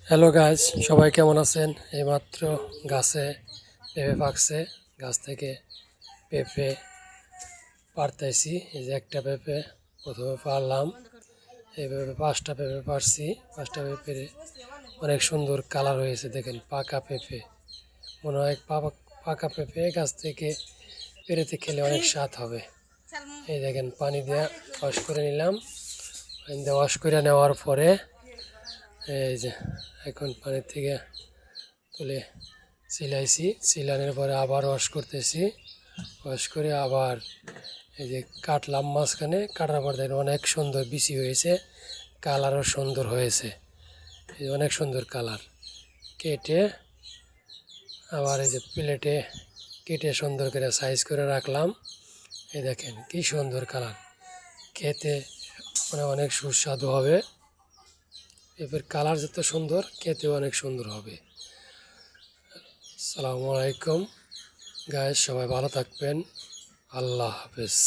Hello guys, সবাই কেমন আছেন? এইমাত্র গাছে পেঁপে পাকছে। গাছ থেকে পেঁপে পাড়তেছি। এই যে একটা পেঁপে প্রথমে পারলাম। এইভাবে পাঁচটা পেঁপে পারছি। পাঁচটা পেঁপে অনেক সুন্দর কালার হয়েছে, দেখেন পাকা পেঁপে। মনে হয় পাকা পেঁপে গাছ থেকে পেরেতে খেলে অনেক স্বাদ হবে। এই দেখেন পানি দিয়ে ওয়াশ করে নিলাম। পানি দিয়ে ওয়াশ করে নেওয়ার পরে এই যে এখন পানির থেকে তুলে সিলাইছি। সিলানোর পরে আবার ওয়াশ করতেছি। ওয়াশ করে আবার এই যে কাটলাম মাঝখানে। কাটার পর দেখেন অনেক সুন্দর বিচি হয়েছে, কালারও সুন্দর হয়েছে। এই অনেক সুন্দর কালার। কেটে আবার এই যে প্লেটে কেটে সুন্দর করে সাইজ করে রাখলাম। এই দেখেন কি সুন্দর কালার, খেতে মানে অনেক সুস্বাদু হবে। এবার কালার যত সুন্দর, খেতেও অনেক সুন্দর হবে। আসসালামু আলাইকুম গাইস, সবাই ভালো থাকবেন। আল্লাহ হাফেজ।